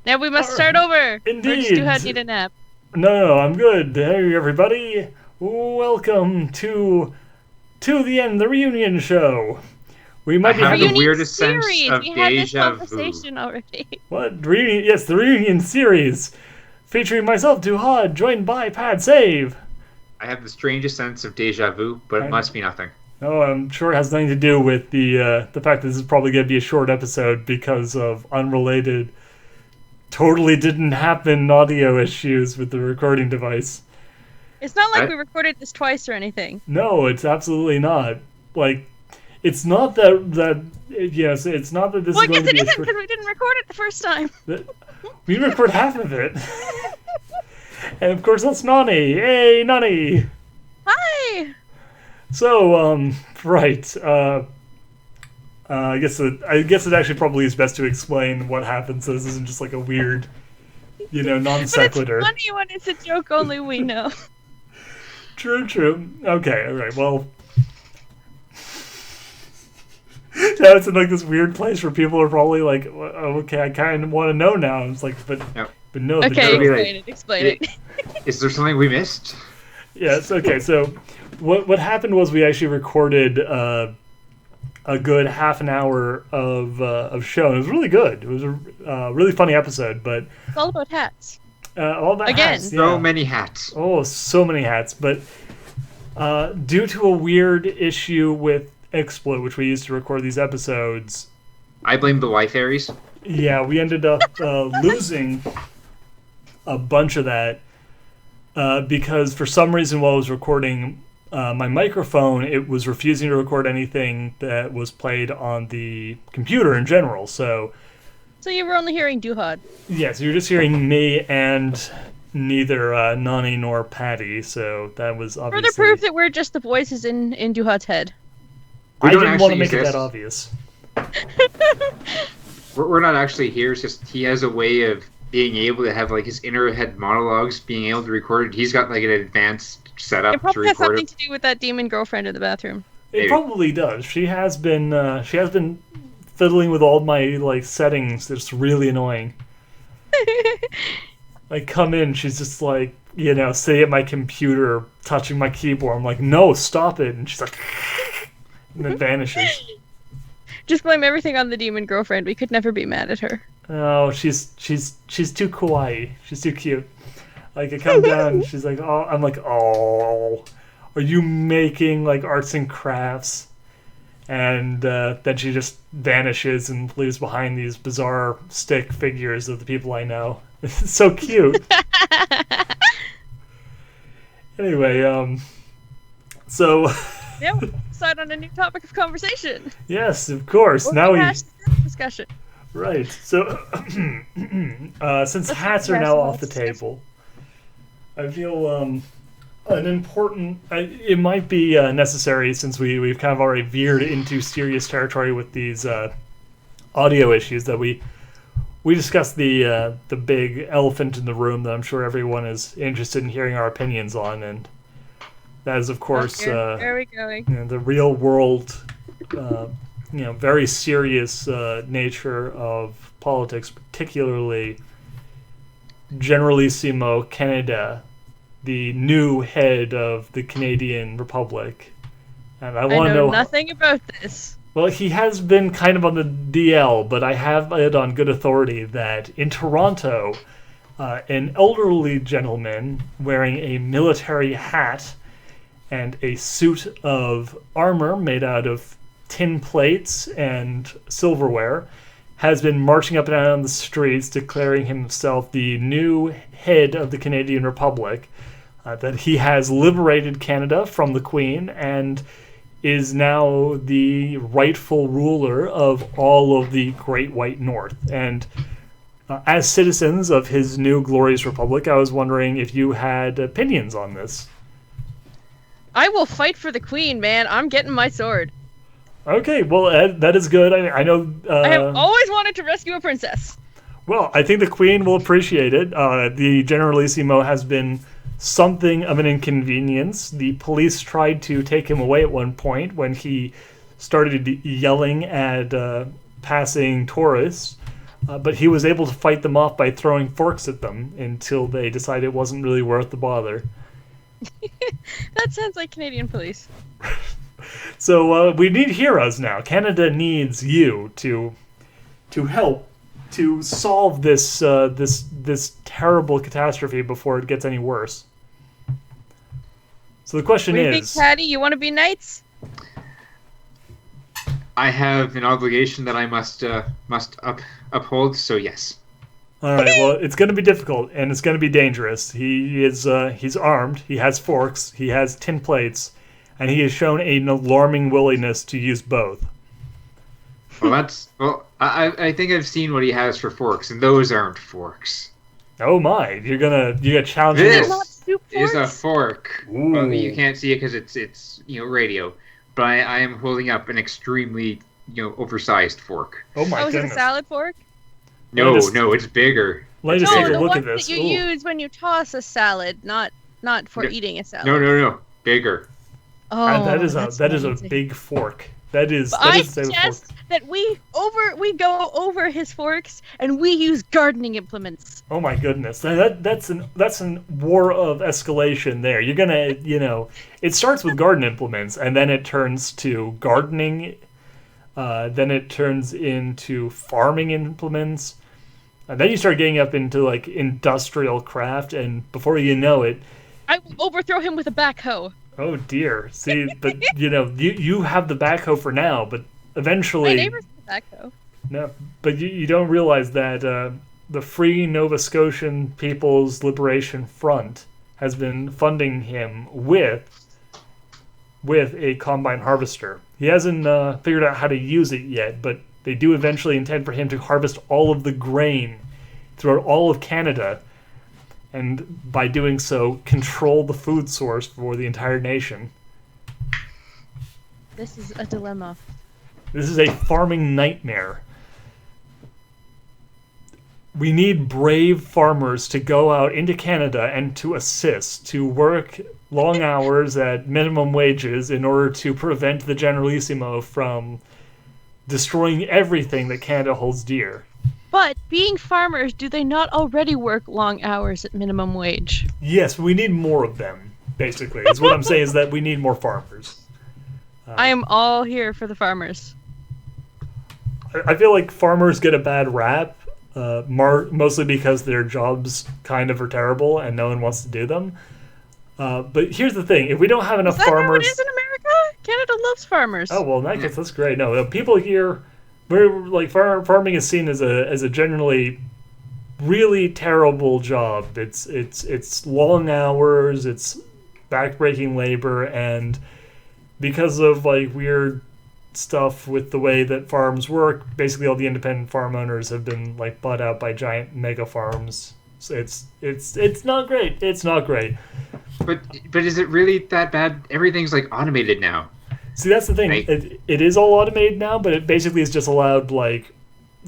Now we must start over. Indeed. Or does Duhad need a nap? No, I'm good. Hey, everybody. Welcome to the end, the reunion show. We might have be the weirdest series. sense of we had this deja vu. conversation already. What? Reunion? Yes, the reunion series. Featuring myself, Duhad, joined by Pad Save. I have the strangest sense of deja vu, but it must be nothing. Oh, I'm sure it has nothing to do with the fact that this is probably going to be a short episode because of unrelated, totally didn't happen audio issues with the recording device. It's not like we recorded this twice or anything. No, it's absolutely not. Like, it's not that yes, it's not that this is going to be because we didn't record it the first time. We didn't record half of it. And of course that's Nani. Hey, Nani! Hi! So, right, I guess it actually probably is best to explain what happens so this isn't just like a weird, non sequitur. But it's funny when it's a joke only we know. True. Okay, alright, well... Now it's in like this weird place where people are probably like, oh, okay, I kind of want to know now. And it's like, but no. Okay, explain it. Is there something we missed? Yes. Okay. So, what happened was we actually recorded a good half an hour of show. And it was really good. It was a really funny episode. But it's all about hats. All about hats. Yeah. So many hats. Oh, so many hats. But due to a weird issue with XSplit, which we used to record these episodes, I blame the Y-Fairies. Yeah, we ended up losing a bunch of that because for some reason while I was recording my microphone, it was refusing to record anything that was played on the computer in general. So you were only hearing Duhad. Yes, you were just hearing me and neither Nani nor Patty. So that was obviously... Further proof that we're just the voices in Duhad's head. I didn't want to make it that obvious. We're not actually here. It's just he has a way of being able to have like his inner head monologues, being able to record it. He's got like an advanced setup to record it. It probably has something to do with that demon girlfriend in the bathroom. It probably does. She has been fiddling with all my like settings. It's really annoying. I come in, she's just like, sitting at my computer, touching my keyboard. I'm like, no, stop it. And she's like, and then vanishes. Just blame everything on the demon girlfriend. We could never be mad at her. Oh, she's too kawaii. She's too cute. Like, I come down, she's like, oh, I'm like, oh, are you making like arts and crafts? And then she just vanishes and leaves behind these bizarre stick figures of the people I know. It's so cute. Anyway, so... Yeah, we'll decide on a new topic of conversation. Yes, of course. Now we discussion. Right. So, since hats are now off the table, I feel an important. It might be necessary since we've kind of already veered into serious territory with these audio issues that we discussed the big elephant in the room that I'm sure everyone is interested in hearing our opinions on, and that is, of course, there we going. The real world, very serious nature of politics, particularly Generalissimo Canada, the new head of the Canadian Republic. And I want to know nothing about this. Well, he has been kind of on the DL, but I have it on good authority that in Toronto, an elderly gentleman wearing a military hat and a suit of armor made out of tin plates and silverware has been marching up and down the streets declaring himself the new head of the Canadian Republic, that he has liberated Canada from the Queen and is now the rightful ruler of all of the Great White North. And as citizens of his new glorious republic, I was wondering if you had opinions on this. I will fight for the Queen, man. I'm getting my sword. Okay, well, that is good. I know... I have always wanted to rescue a princess. Well, I think the Queen will appreciate it. The Generalissimo has been something of an inconvenience. The police tried to take him away at one point when he started yelling at passing tourists. But he was able to fight them off by throwing forks at them until they decided it wasn't really worth the bother. That sounds like Canadian police. So we need heroes now. Canada needs you to help to solve this this terrible catastrophe before it gets any worse. So the question What do you think, is, Patty? You want to be knights? I have an obligation that I must uphold. So yes. all right, well, it's going to be difficult and it's going to be dangerous. He's armed. He has forks. He has tin plates, and he has shown an alarming willingness to use both. Well, I think I've seen what he has for forks, and those aren't forks. Oh my! You got challenged. This Not soup is a forks? fork. Ooh. Well, you can't see it because it's radio, but I am holding up an extremely oversized fork. Oh my Oh, is it a goodness! salad fork? No, Let us- no, it's bigger. Let us No, take a the look one at this. that you Ooh. use when you toss a salad, not for No, eating a salad. No, bigger. Oh, that is that's a amazing. big fork. That is But that I is the fork. suggest that we go over his forks and we use gardening implements. Oh my goodness! That's an war of escalation there. You're gonna it starts with garden implements and then it turns to gardening, then it turns into farming implements, and then you start getting up into like industrial craft, and before you know it, I will overthrow him with a backhoe. oh dear. See, but you have the backhoe for now, but My eventually. neighbor's got a backhoe. No, but you don't realize that the Free Nova Scotian People's Liberation Front has been funding him with a combine harvester. He hasn't figured out how to use it yet, but they do eventually intend for him to harvest all of the grain throughout all of Canada, and by doing so, control the food source for the entire nation. This is a dilemma. This is a farming nightmare. We need brave farmers to go out into Canada and to assist, to work long hours at minimum wages in order to prevent the Generalissimo from destroying everything that Canada holds dear. But being farmers, do they not already work long hours at minimum wage? Yes, we need more of them, basically. Is what I'm saying is that we need more farmers. I am all here for the farmers. I feel like farmers get a bad rap, mostly because their jobs kind of are terrible and no one wants to do them. But here's the thing: if we don't have enough Is that how farmers, it is in America? Canada loves farmers. oh well, in that case, that's great. No, people here, we're like farming is seen as a generally really terrible job. It's long hours, it's backbreaking labor, and because of like weird stuff with the way that farms work, basically all the independent farm owners have been like bought out by giant mega farms. So it's not great. It's not great. But is it really that bad? Everything's like automated now. See, that's the thing. Right. It is all automated now, but it basically has just allowed like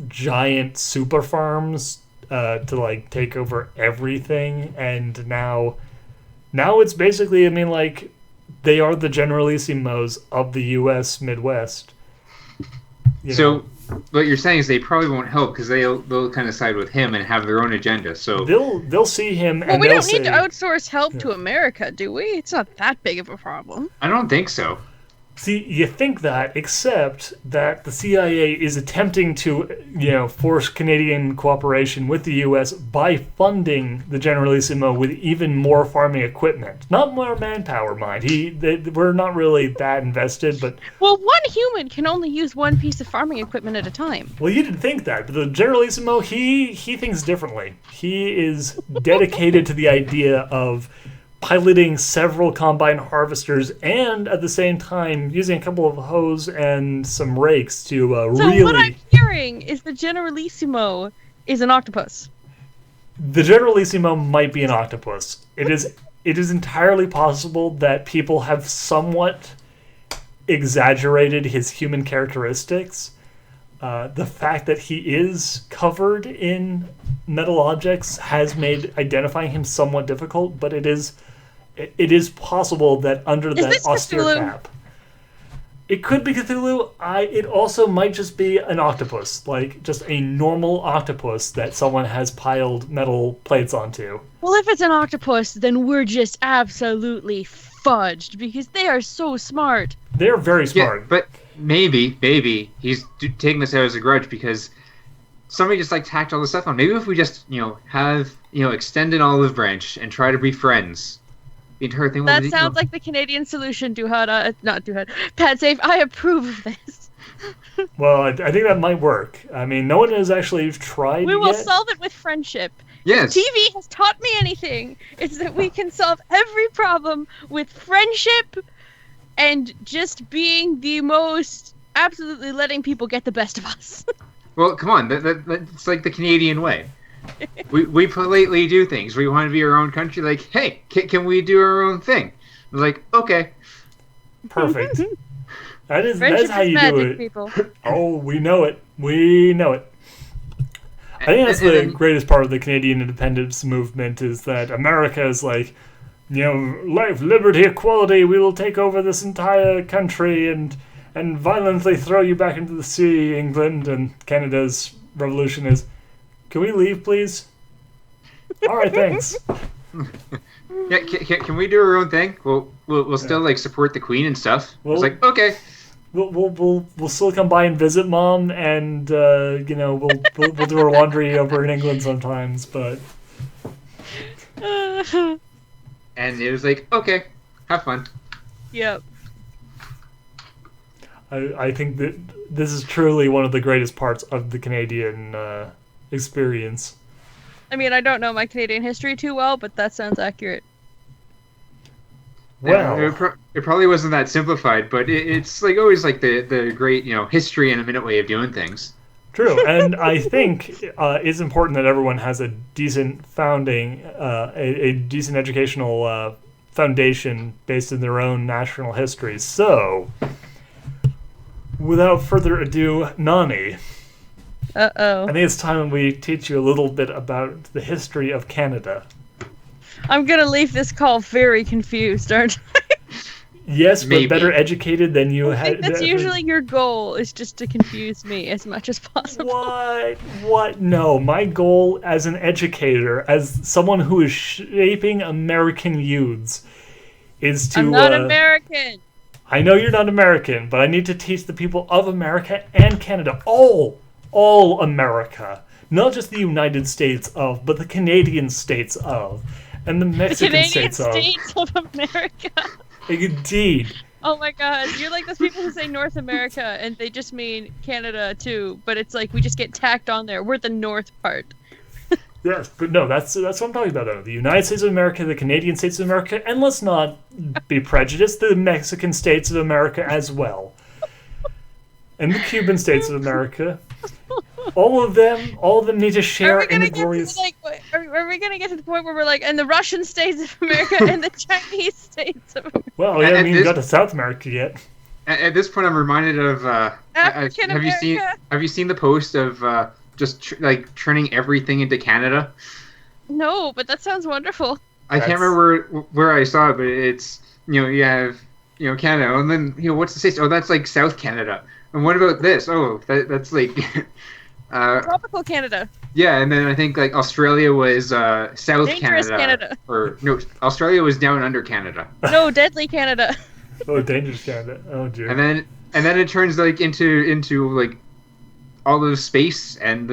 giant super farms to like take over everything, and now it's basically, I mean, like they are the Generalissimos of the U.S. Midwest. You So know? what you're saying is they probably won't help because they'll kind of side with him and have their own agenda. So They'll see him Well, and we they'll don't say, need to outsource help to America, do we? It's not that big of a problem. I don't think so. see, you think that, except that the CIA is attempting to, force Canadian cooperation with the U.S. by funding the Generalissimo with even more farming equipment. Not more manpower, mind. We're not really that invested, but Well, one human can only use one piece of farming equipment at a time. well, you didn't think that. But the Generalissimo, he thinks differently. He is dedicated to the idea of piloting several combine harvesters and at the same time using a couple of hoes and some rakes to So really. what I'm hearing is the Generalissimo is an octopus. The Generalissimo might be an octopus. It is entirely possible that people have somewhat exaggerated his human characteristics. The fact that he is covered in metal objects has made identifying him somewhat difficult, but it is possible that under Is that this austere Cthulhu? cap. It could be Cthulhu. It also might just be an octopus, like just a normal octopus that someone has piled metal plates onto. Well, if it's an octopus, then we're just absolutely fudged because they are so smart. They're very smart. Yeah, but maybe he's taking this out as a grudge because somebody just like tacked all this stuff on. Maybe if we just have extend an olive branch and try to be friends. The entire thing. That sounds like the Canadian solution, Duhad. Not Duhad. Pat Safe, I approve of this. Well, I think that might work. I mean, no one has actually tried We will yet. solve it with friendship. Yes. If TV has taught me anything, it's that we can solve every problem with friendship and just being the most absolutely letting people get the best of us. Well, come on. That's like the Canadian way. We politely do things. We want to be our own country. Like, hey, can we do our own thing? I was like, okay. Perfect. That's Friendship how is you magic, do it. people. Oh, we know it. We know it. I think that's the greatest part of the Canadian independence movement is that America is like, life, liberty, equality, we will take over this entire country and violently throw you back into the sea, England, and Canada's revolution is, can we leave, please? All right, thanks. Yeah, can we do our own thing? We'll still like support the Queen and stuff. It's like, okay. We'll still come by and visit Mom, and we'll do our laundry over in England sometimes, but. And it was like, okay, have fun. Yep. I think that this is truly one of the greatest parts of the Canadian experience. I mean, I don't know my Canadian history too well, but that sounds accurate. Well, it probably wasn't that simplified, but it's like always like the great history in a minute way of doing things. True, and I think it's important that everyone has a decent founding, a decent educational foundation based in their own national history. So, without further ado, Nani. Uh-oh. I think it's time we teach you a little bit about the history of Canada. I'm gonna leave this call very confused, aren't I? Yes, Maybe. but better educated than you I had. think that's usually your goal, is just to confuse me as much as possible. What? No, my goal as an educator, as someone who is shaping American youths, is to... I'm not American! I know you're not American, but I need to teach the people of America and Canada, all America, not just the United States of, but the Canadian states of, and the Mexican The Canadian states of America. Indeed. Oh my god, you're like those people who say North America and they just mean Canada too, but it's like we just get tacked on there. We're the north part. Yes, but no, that's what I'm talking about, though. The United States of America, the Canadian States of America, and let's not be prejudiced, the Mexican States of America as well. And the Cuban States of America. All of them need to share in the glorious... Are we going to get to the point where we're like, and the Russian States of America and the Chinese States of America? Well, yeah, I mean, you got to South America yet. At this point, I'm reminded of... African have you seen the post of just turning everything into Canada? No, but that sounds wonderful. I can't remember where I saw it, but it's, you have, Canada, and then, what's the States? Oh, that's like South Canada. And what about this? Oh, that's like... Tropical Canada. Yeah, and then I think like Australia was South Dangerous Canada. Or no, Australia was down under Canada. No, deadly Canada. Oh, dangerous Canada. Oh dear. And then it turns like into like all of space and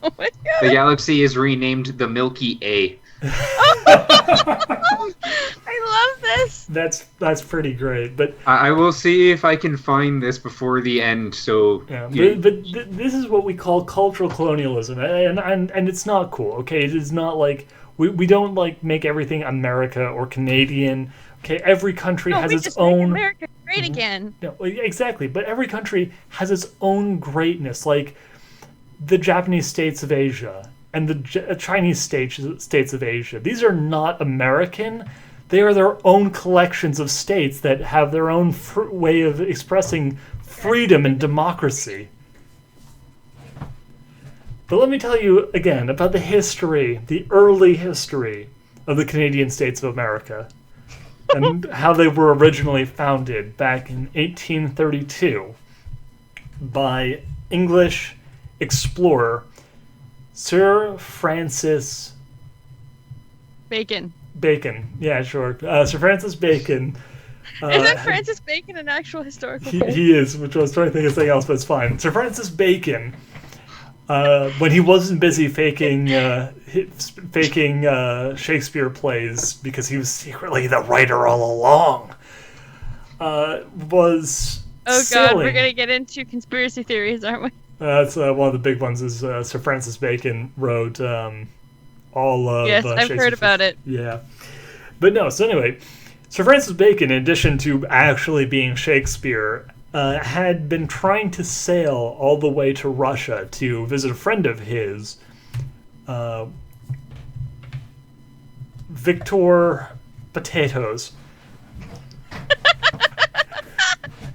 Oh my god. the galaxy is renamed the Milky A. I love this. That's pretty great, but I will see if I can find this before the end. So yeah, but this is what we call cultural colonialism, and it's not cool. Okay, it is not like we don't like make everything America or Canadian. Okay, every country has its own. Make America great again. No, exactly, but every country has its own greatness, like the Japanese states of Asia and the Chinese states of Asia. These are not American. They are their own collections of states that have their own way of expressing freedom and democracy. But let me tell you again about the history, the early history of the Canadian States of America. and how they were originally founded back in 1832 by English explorer Sir Francis Bacon. Bacon. Yeah, sure. Sir Francis Bacon. Isn't Francis Bacon an actual historical person? He is, which I was trying to think of something else, but it's fine. Sir Francis Bacon, when he wasn't busy faking Shakespeare plays because he was secretly the writer all along, was Oh god, selling. we're gonna get into conspiracy theories, aren't we? That's one of the big ones. Is Sir Francis Bacon wrote all of. Yes, I've heard about it. Yeah, but no. So anyway, Sir Francis Bacon, in addition to actually being Shakespeare, had been trying to sail all the way to Russia to visit a friend of his, Victor Potatoes.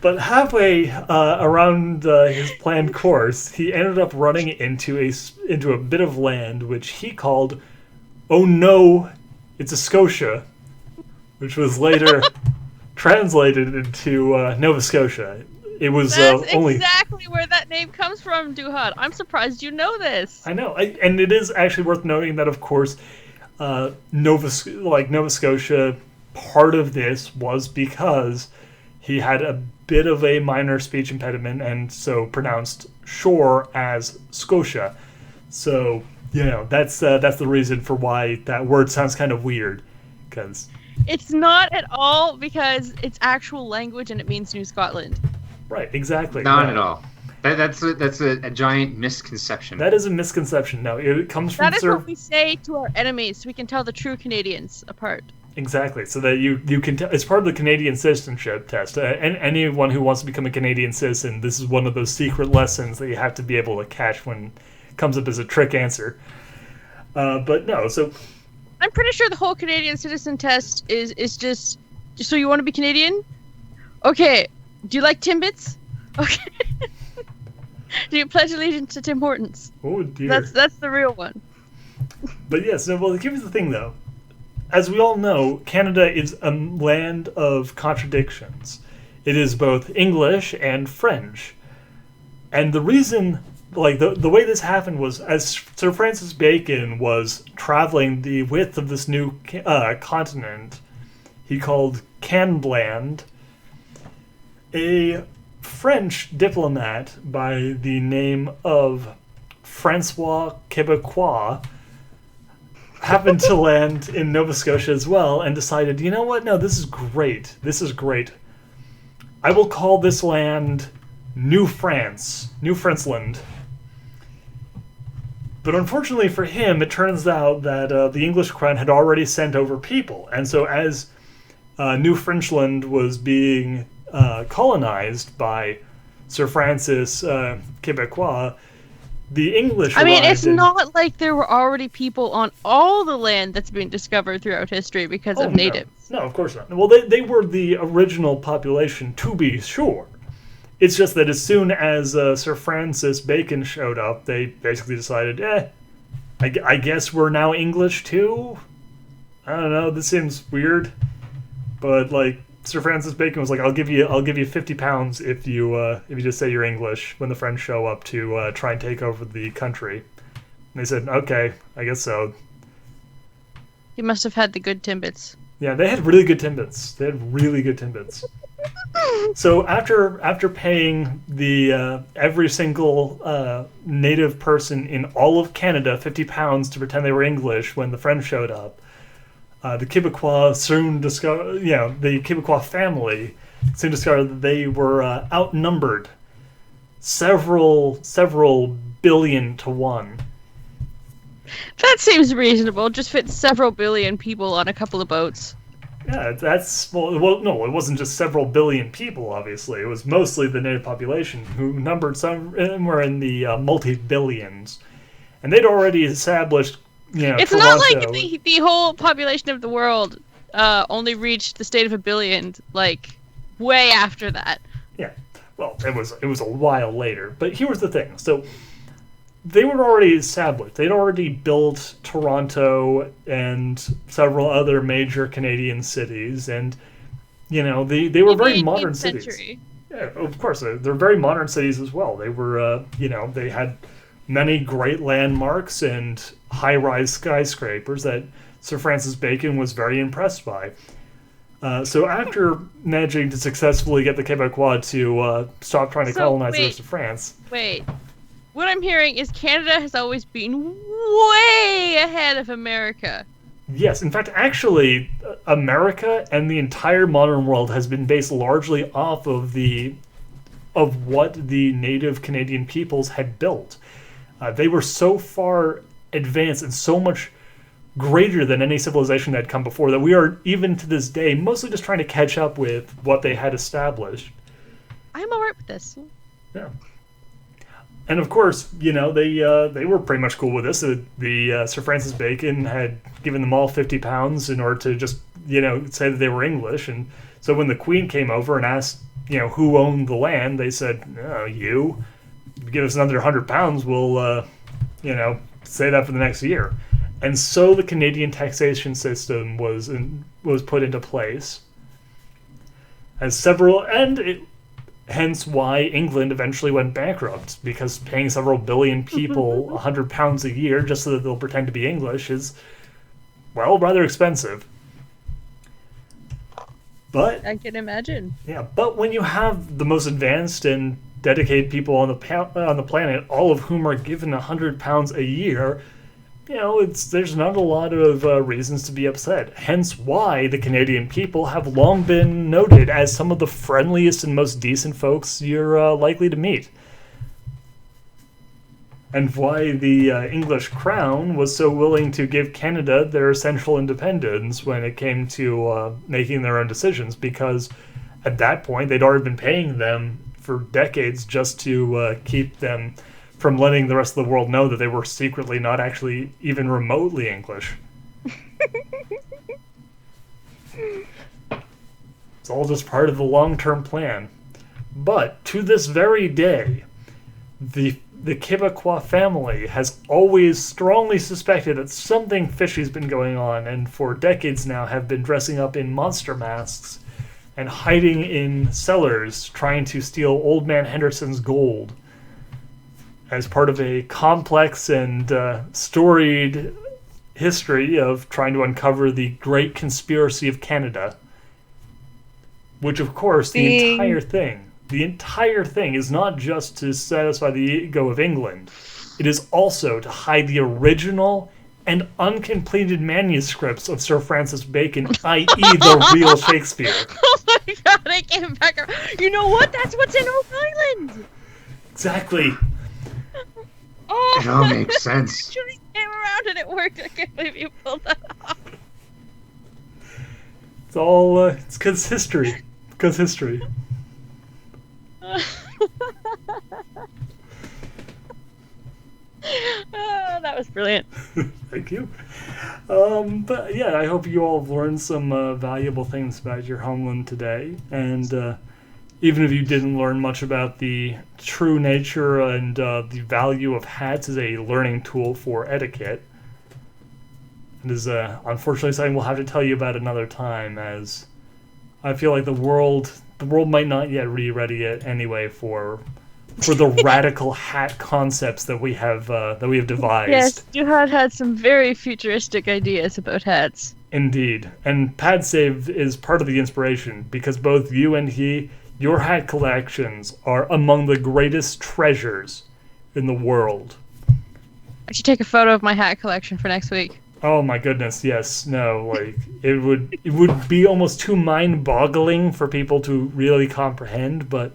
But halfway around his planned course, he ended up running into a bit of land which he called, "Oh no, it's a Scotia," which was later translated into Nova Scotia. It was That's only exactly where that name comes from, Duhad. I'm surprised you know this. I know, and it is actually worth noting that, of course, Nova Scotia. Part of this was because he had a bit of a minor speech impediment, and so pronounced shore as Scotia. So that's the reason for why that word sounds kind of weird, because It's not at all because it's actual language and it means New Scotland. right, exactly. Not No. at all. That's a giant misconception. That is a misconception. No, it comes from That is what we say to our enemies so we can tell the true Canadians apart. Exactly, so that you can tell. It's part of the Canadian citizenship test. And anyone who wants to become a Canadian citizen, this is one of those secret lessons that you have to be able to catch when it comes up as a trick answer. But no, so I'm pretty sure the whole Canadian citizen test is just so you want to be Canadian? Okay. Do you like Timbits? Okay. Do you pledge allegiance to Tim Hortons? oh dear. That's the real one. But yes, no, well, here's the thing though. As we all know, Canada is a land of contradictions. It is both English and French. And the reason, like, the way this happened was, as Sir Francis Bacon was traveling the width of this new continent, he called Canbland, a French diplomat by the name of Francois Quebecois happened to land in Nova Scotia as well and decided, you know what? No, this is great. This is great. I will call this land New France, New Franceland. But unfortunately for him, it turns out that the English crown had already sent over people. And so as New Frenchland was being colonized by Sir Francis Quebecois, the English it's not like there were already people on all the land that's been discovered throughout history because of natives. No, of course not. Well, they were the original population, to be sure. It's just that as soon as Sir Francis Bacon showed up, they basically decided, I guess we're now English too? I don't know, this seems weird. But, like, Sir Francis Bacon was like, I'll give you £50 if you just say you're English when the French show up to try and take over the country. And they said, okay, I guess so. He must have had the good Timbits. Yeah, they had really good Timbits. So after paying the every single native person in all of Canada £50 to pretend they were English when the French showed up, the Quebecois soon discovered, the Quebecois family soon discovered that they were outnumbered several billion to one. That seems reasonable. Just fit several billion people on a couple of boats. Yeah, no, it wasn't just several billion people, obviously. It was mostly the native population, who numbered somewhere in the multi-billions. And they'd already established, it's Toronto. not like the whole population of the world only reached the state of a billion, like, way after that. Yeah, well, it was a while later. But here was the thing. So, they were already established. They'd already built Toronto and several other major Canadian cities, and they were very modern cities. Yeah, of course, they're very modern cities as well. They were, they had many great landmarks and high-rise skyscrapers that Sir Francis Bacon was very impressed by. So after managing to successfully get the Quebecois to stop trying to colonize the rest of France... Wait. What I'm hearing is Canada has always been way ahead of America. Yes, in fact, actually, America and the entire modern world has been based largely off of what the native Canadian peoples had built. They were so far advanced and so much greater than any civilization that had come before that we are, even to this day, mostly just trying to catch up with what they had established. I'm alright with this. Yeah. And of course, they were pretty much cool with this. The Sir Francis Bacon had given them all £50 in order to just, say that they were English. And so when the Queen came over and asked, who owned the land, they said, you. If you give us another £100, we'll, say that for the next year. And so the Canadian taxation system was put into place. Hence why England eventually went bankrupt, because paying several billion people £100 a year just so that they'll pretend to be English is, well, rather expensive. But I can imagine. Yeah, but when you have the most advanced and dedicated people on the planet, all of whom are given £100 a year, there's not a lot of reasons to be upset. Hence why the Canadian people have long been noted as some of the friendliest and most decent folks you're likely to meet. And why the English crown was so willing to give Canada their essential independence when it came to making their own decisions, because at that point they'd already been paying them for decades just to keep them from letting the rest of the world know that they were secretly not actually even remotely English. It's all just part of the long-term plan. But to this very day, the Quebecois family has always strongly suspected that something fishy's been going on, and for decades now have been dressing up in monster masks and hiding in cellars trying to steal Old Man Henderson's gold, as part of a complex and storied history of trying to uncover the Great Conspiracy of Canada. Which, of course, the entire thing is not just to satisfy the ego of England. It is also to hide the original and uncompleted manuscripts of Sir Francis Bacon, i.e. the real Shakespeare. Oh my god, I came back around. You know what? That's what's in Oak Island! Exactly. Oh, it all makes sense. I actually came around and it worked. I can't believe you pulled that off. It's all, it's because history. Because history. Oh, that was brilliant. Thank you. But yeah, I hope you all have learned some valuable things about your homeland today. And even if you didn't learn much about the true nature and the value of hats as a learning tool for etiquette, it is unfortunately something we'll have to tell you about another time, as I feel like the world might not yet be ready yet anyway for the radical hat concepts that we have devised. Yes, Duhad had some very futuristic ideas about hats. Indeed, and PadSave is part of the inspiration, because both you and your hat collections are among the greatest treasures in the world. I should take a photo of my hat collection for next week. Oh my goodness, yes. No, like it would be almost too mind-boggling for people to really comprehend, but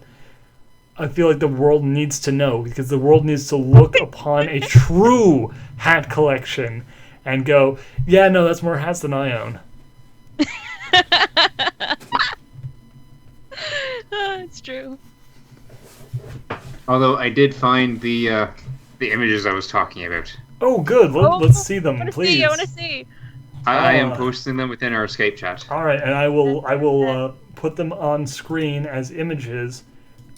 I feel like the world needs to know, because the world needs to look upon a true hat collection and go, yeah, no, that's more hats than I own. It's true. Although I did find the images I was talking about. Oh, good. Let's see them, please. I want to see. I am posting them within our Skype chat. All right, and I will put them on screen as images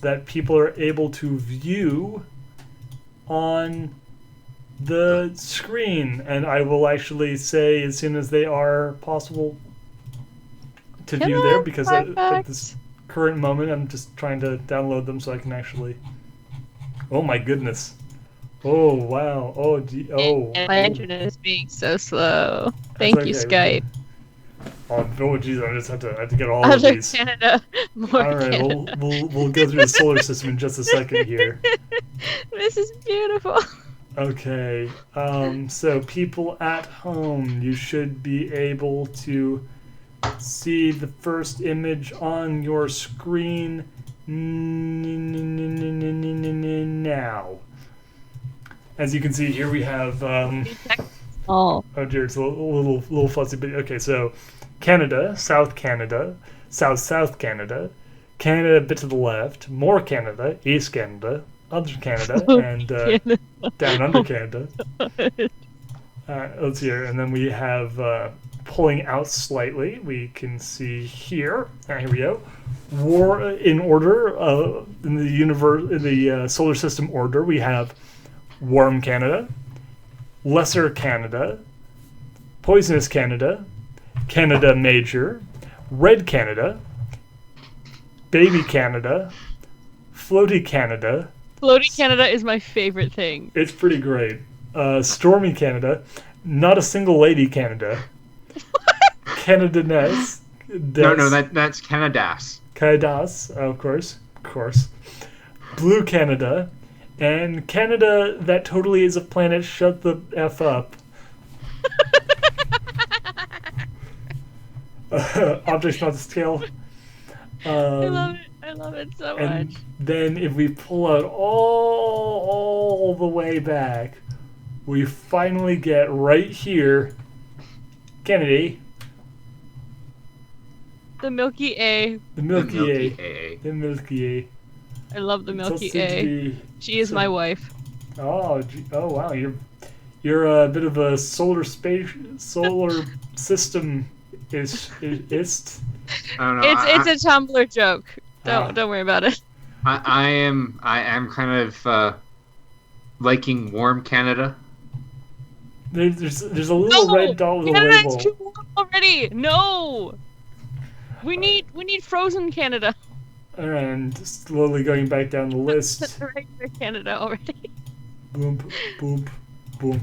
that people are able to view on the screen, and I will actually say as soon as they are possible to Come view there, on, because Firefox. at this current moment I'm just trying to download them so I can actually. Oh my goodness! Oh wow! Oh And my internet is being so slow. That's Thank you, okay. Skype. Oh geez! I just have to get all of Other these. Canada, more All right, Canada. we'll go through the solar system in just a second here. This is beautiful. Okay, so people at home, you should be able to see the first image on your screen now. As you can see here, we have Oh. oh dear, it's a little fuzzy, but okay. So, Canada, South Canada, South Canada, Canada a bit to the left, more Canada, East Canada, other Canada, and down under Canada. Let's see here, and then we have pulling out slightly. We can see here. Here we go. War in order in the universe in the solar system order. We have warm Canada, lesser Canada, poisonous Canada, Canada Major, red Canada, baby Canada, floaty Canada. Floating Canada is my favorite thing. It's pretty great. Stormy Canada, not a single lady Canada, Canada Ness. No, that's Canadas. Canadas, of course. Blue Canada, and Canada that totally is a planet. Shut the F up. Objects not to scale. I love it so And much. then if we pull out all the way back, we finally get right here, Kennedy. The Milky A. The Milky A. A. The Milky A. I love the Milky It's also A. the- She is my wife. Oh wow, you're a bit of a solar system ist. I don't know. It's a Tumblr joke. Don't worry about it. I am kind of liking warm Canada. There's a little red dot with a Canada's label. too warm already. No. We need frozen Canada. And slowly going back down the list. That's regular Canada already. Boom, boom, boom.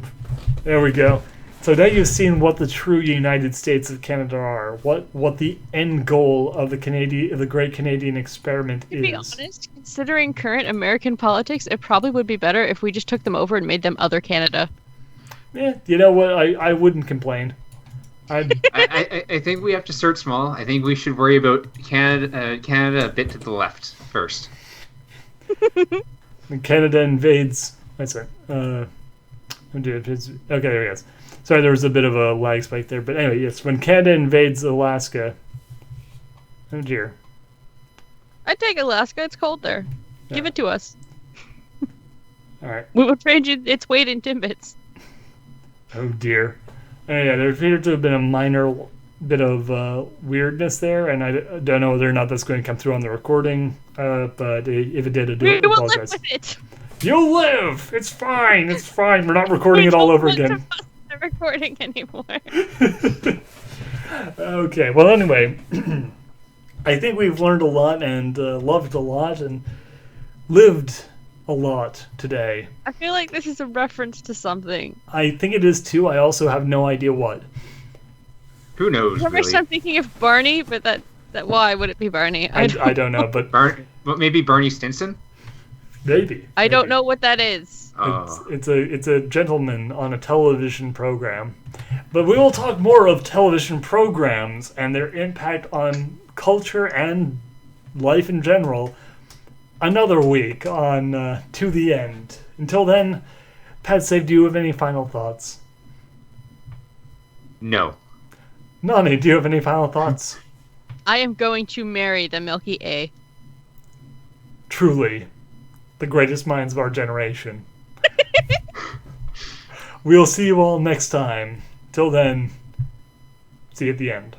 There we go. So now you've seen what the true United States of Canada are. What the end goal of the Great Canadian Experiment To is. be honest, considering current American politics, it probably would be better if we just took them over and made them other Canada. Yeah, you know what? I wouldn't complain. I think we have to start small. I think we should worry about Canada a bit to the left first. When Canada invades. What's that? Okay, there he is. Sorry, there was a bit of a lag spike there, but anyway, yes. When Canada invades Alaska. Oh dear. I'd take Alaska. It's cold there. Give Yeah. it to us. All right. We would trade you its weight in Timbits. Oh dear. Yeah, there appeared to have been a minor bit of weirdness there, and I don't know whether or not that's going to come through on the recording. But if it did, I do We will live apologize. with it. You'll live. It's fine. It's fine. We're not recording it all over again. Not recording anymore. Okay. Well, anyway, I think we've learned a lot and loved a lot and lived a lot today. I feel like this is a reference to something. I think it is too. I also have no idea what. Who knows? For Really? first I'm thinking of Barney, but that why would it be Barney? I don't know, but Maybe Bernie Stinson. maybe. I don't know what that is. It's a gentleman on a television program. But we will talk more of television programs and their impact on culture and life in general another week on To the End. Until then, Pat Save, do you have any final thoughts? No. Nani, do you have any final thoughts? I am going to marry the Milky A. Truly, the greatest minds of our generation. We'll see you all next time. Till then, see you at the end.